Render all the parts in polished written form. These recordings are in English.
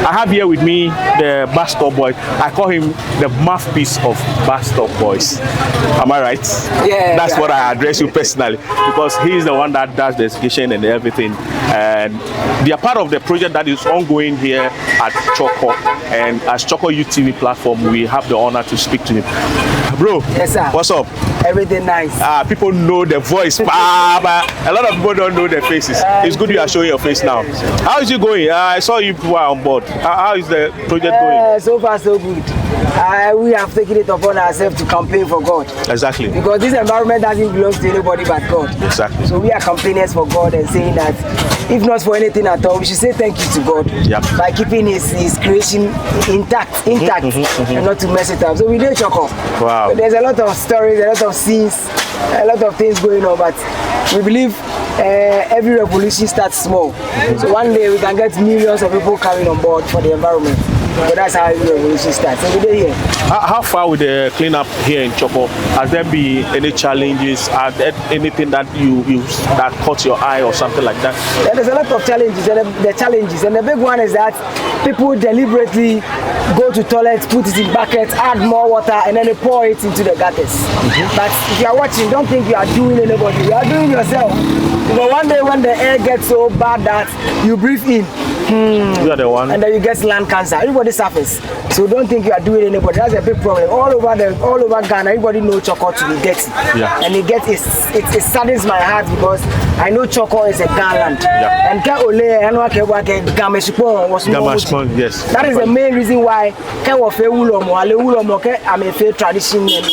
I have here with me the Buzstopboy. I call him the mouthpiece of Buzstopboys. Am I right? Yeah. That's what I address you personally, because he's the one that does the education and everything. And they are part of the project that is ongoing here at Chorkor. And as Chorkor Youth TV platform, we have the honor to speak to him. Bro, yes, sir. What's up? Everything nice. People know the voice, but a lot of people don't know the faces. It's good you are showing your face now. How is it going? I saw you people are on board. How is the project going? So far, so good. We have taken it upon ourselves to campaign for God. Exactly. Because this environment doesn't belong to anybody but God. Exactly. So we are campaigners for God and saying that if not for anything at all, we should say thank you to God by keeping his creation intact and not to mess it up. So we did Chorkor. Wow. So there's a lot of stories, a lot of scenes, a lot of things going on, but we believe every revolution starts small. So one day we can get millions of people coming on board for the environment. So that's how every revolution starts. So we're here. How far with the cleanup here in Chorkor? Has there been any challenges? Are there anything that you that caught your eye or something like that? Yeah, there's a lot of challenges, and the big one is that people deliberately go to toilets, put it in buckets, add more water, and then they pour it into the gutters. But if you are watching, don't think you are doing anybody. You are doing yourself. But one day when the air gets so bad that you breathe in, you are the one. and then you get lung cancer. Everybody suffers. So don't think you are doing anybody. That's a big problem. All over Ghana, everybody knows Chorkor to be dirty. Yeah. And it saddens my heart because I know Chorkor is a Ghana land. Yeah. And yes. that is the main reason why I'm a fair tradition and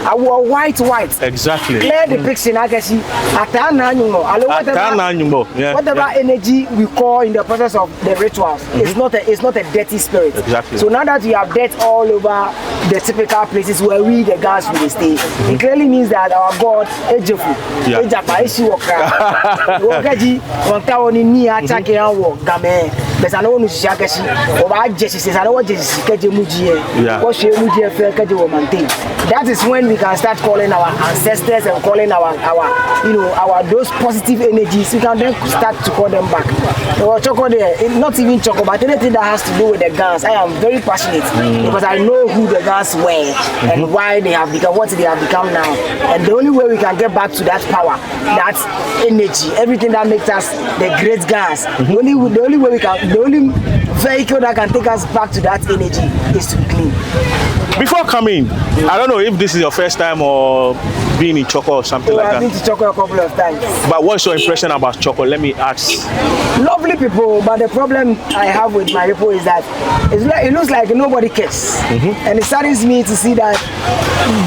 I wore white. Exactly. Clear depiction whatever energy we call in the process of the rituals, it's not a dirty spirit. Exactly. So now that we have death all over the typical places where we the guys will stay, it clearly means that our God that is when we can start calling our ancestors and calling our those positive energies. We can then start to call them back. Chorkor there, not even Chorkor, but anything that has to do with the guns, I am very passionate because I know who the guns were and why they have become what they have become now. And the only way we can get back to that power, that energy, everything that makes us the great guns, the only vehicle that can take us back to that energy is to be clean. Before coming, I don't know if this is your first time or being in Chorkor or something like that. I've been to Chorkor a couple of times. But what's your impression about Chorkor? Let me ask. Lovely people, but the problem I have with my people is that it looks like nobody cares. And it saddens me to see that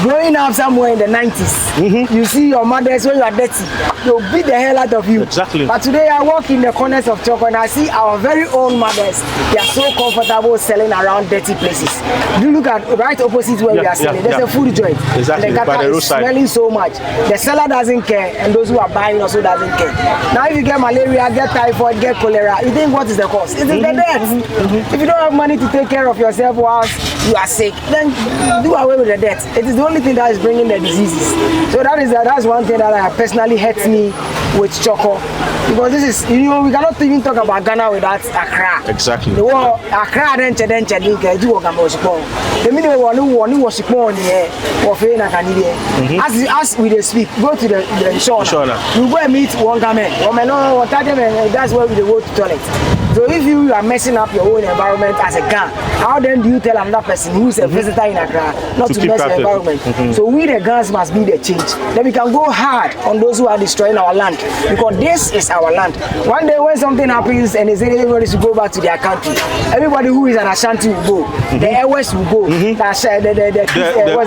growing up somewhere in the 90s, you see your mothers when you are dirty, they'll beat the hell out of you. Exactly. But today I walk in the corners of Chorkor and I see our very own mothers. They are so comfortable selling around dirty places. You look at right opposite where we are selling. There's a food joint. Exactly. And the gutter is smelling so much. The seller doesn't care, and those who are buying also doesn't care. Now, if you get malaria, get typhoid, get cholera, you think what is the cost? It is the death. If you don't have money to take care of yourself whilst you are sick, then do away with the death. It is the only thing that is bringing the diseases. So that's one thing that personally hurts me with Chorkor. Because this is, we cannot even talk about Ghana without Accra. Exactly. The war, Accra, then as we speak, go to the shore. You go and meet one garment. That's where we go to toilet. So if you are messing up your own environment as a Gan, how then do you tell another person who is a visitor in Accra not to mess the environment? So we the Gans must be the change. Then we can go hard on those who are destroying our land, because this is our land. One day when something happens and they say everybody should go back to their country, everybody who is an Ashanti will go, the Airways will go,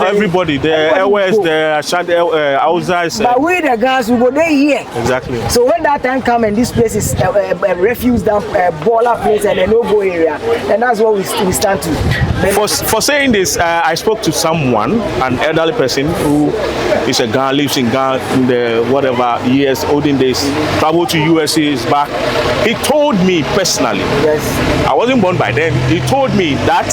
everybody, the Airways, the Ashanti, Hausas. But we the Gans will go there here. Exactly. So when that time comes and this place is a refuse dump, baller place and a no-go area, and that's what we stand to. For saying this, I spoke to someone, an elderly person who is a Ghana, lives in Ghana in the whatever years, olden days, traveled to USA, is back. He told me personally, yes, I wasn't born by then, he told me that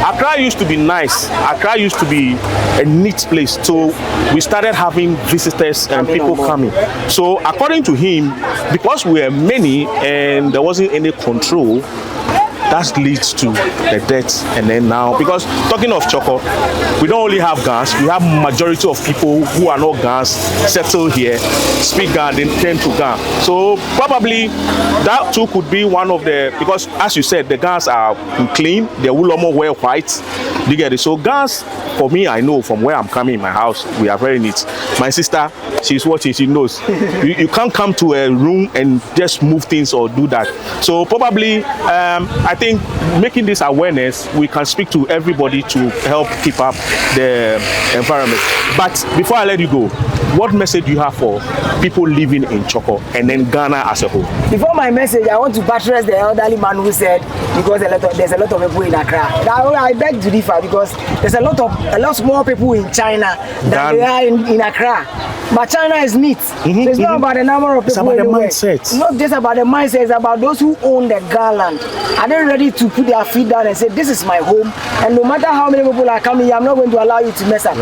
Accra used to be nice, Accra used to be a neat place, so we started having visitors and people coming. So according to him, because we were many and there wasn't any control, that leads to the deaths. And then now, because talking of Chorkor, we don't only have Gans, we have majority of people who are not Gans settle here, speak Gan, then tend to Gan. So probably that too could be one of the, because as you said, the Gans are clean, the Ulomo wear white. You get it? So Gans, for me, I know from where I'm coming in my house, we are very neat. My sister, she's watching, she knows. You can't come to a room and just move things or do that. So probably, I think making this awareness, we can speak to everybody to help keep up the environment. But before I let you go, what message do you have for people living in Chorkor and then Ghana as a whole? Before my message, I want to buttress the elderly man who said, because there's a lot of people in Accra. Now, I beg to differ because there's a lot more people in China than there are in Accra. But China is neat. So it's not about the number of people. It's about anywhere. the mindset. It's not just about the mindset, it's about those who own the garland. Are they ready to put their feet down and say, this is my home, and no matter how many people are coming here, I'm not going to allow you to mess up.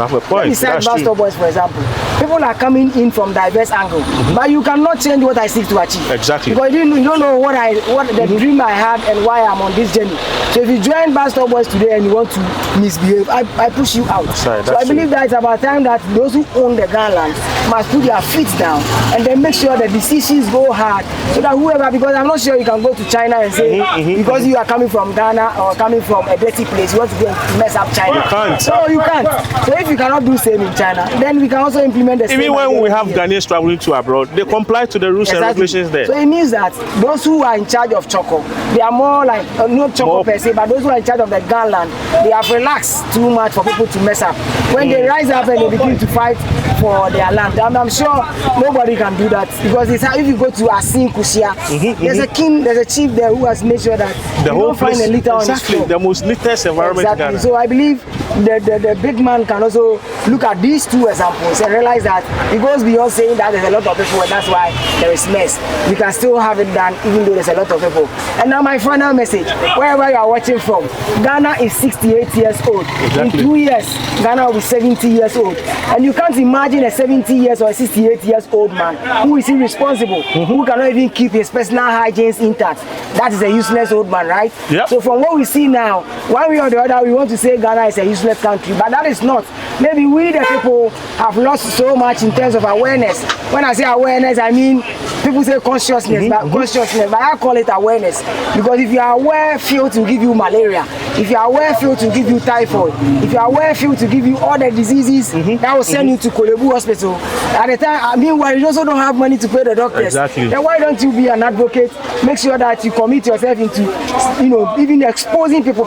Besides Buzstopboys, for example, people are coming in from diverse angles, but you cannot change what I seek to achieve. Exactly. Because you don't know what the dream I had and why I'm on this journey. So if you join Buzstopboys today and you want to misbehave, I push you out. So I believe that it's about time that those who own the garland must put their feet down and then make sure the decisions go hard, so that whoever, because I'm not sure you can go to China and say because you are coming from Ghana or coming from a dirty place, you want to go and mess up China. You can't. No, you can't. So if you cannot do same in China, then we can also implement the same. Even when we have Ghanaians traveling to abroad, they comply to the rules and regulations there. So it means that those who are in charge of Chorkor, they are more like, not Chorkor per se, but those who are in charge of the garland, they have relaxed too much for people to mess up. When they rise up and they begin to fight for their land, I'm sure nobody can do that, because it's how, if you go to Asin Kusia, there's a king, there's a chief there who has made sure that the you don't find a litter on his floor. The most neatest environment in Ghana. So I believe the big man can also look at these two examples and realize that it goes beyond saying that there's a lot of people and that's why there is mess. We can still have it done even though there's a lot of people. And now my final message, wherever you are watching from, Ghana is 68 years old. In 2 years, Ghana will be 70 years old. And you can't imagine a 70 years or a 68 years old man who is irresponsible, who cannot even keep his personal hygiene intact. That is a useless old man, right? Yep. So from what we see now, one way or the other, we want to say Ghana is a useless country, but that is not. Maybe we the people have lost so much in terms of awareness. When I say awareness, I mean people say consciousness, but I call it awareness, because if you are aware, field will give you malaria. If you are aware, field will give you typhoid. If you are aware, field will give you all the diseases that will send you to Kolebu Hospital. At the time, meanwhile, you also don't have money to pay the doctors. Exactly. Then why don't you be an advocate? Make sure that you commit yourself into, even exposing people.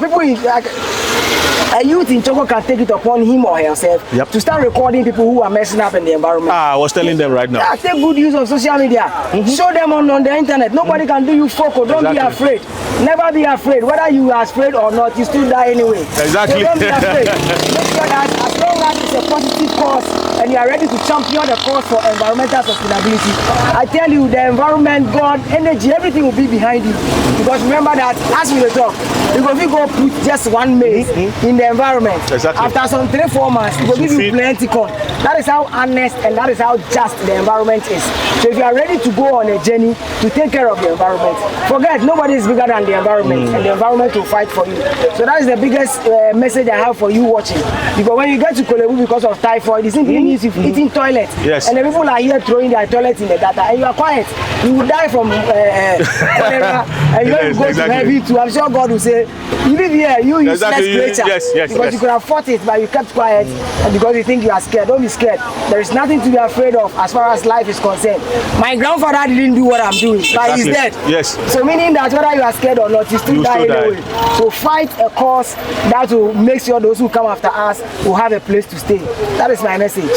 A youth in Chorkor can take it upon him or herself to start recording people who are messing up in the environment. I was telling them right now. Yeah, take good use of social media. Show them on the internet. Nobody can do you foco. Don't be afraid. Never be afraid. Whether you are afraid or not, you still die anyway. Exactly. So don't be afraid. Make sure that as long as it's a positive cause and you are ready to champion the cause for environmental sustainability, I tell you, the environment, God, energy, everything will be behind you. Because remember that, as we talk, if you go put just one maize in the environment, after some 3-4 months, it will give you plenty corn. That is how honest and that is how just the environment is. So if you are ready to go on a journey to take care of the environment, forget nobody is bigger than the environment, and the environment will fight for you. So that is the biggest message I have for you watching. Because when you get to Kolebu because of typhoid, it simply means you've eaten toilet. Yes. And the people are here throwing their toilets in the gutter, and you are quiet. You will die from cholera, and when you go to heaven too, I'm sure God will say, you live here, you useless creature. Because you could have fought it, but you kept quiet, and because you think you are scared. Don't be scared. There is nothing to be afraid of as far as life is concerned. My grandfather didn't do what I'm doing, but he's dead. Yes. So meaning that whether you are scared or not, you still die anyway. So fight a cause that will make sure those who come after us will have a place to stay. That is my message.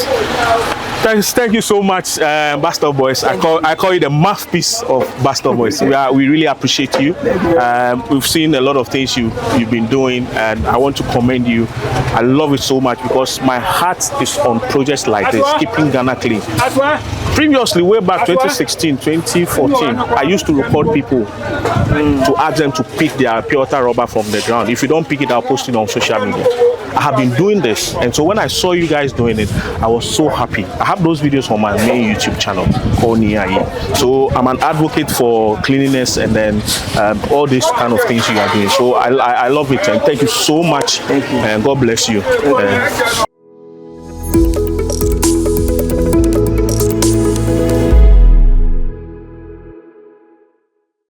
Thank you so much, Buzstopboys. I call you the mouthpiece of Buzstopboys. We really appreciate you. We've seen a lot of things you've been doing, and I want to commend you. I love it so much because my heart is on projects like this, keeping Ghana clean. Previously, way back 2016, 2014, I used to record people to ask them to pick their pure water rubber from the ground. If you don't pick it, I'll post it on social media. I have been doing this, and so when I saw you guys doing it, I was so happy. I have those videos on my main YouTube channel called Niayi. So I'm an advocate for cleanliness and then all these kind of things you are doing. So I love it, and thank you so much. Thank you. And God bless you.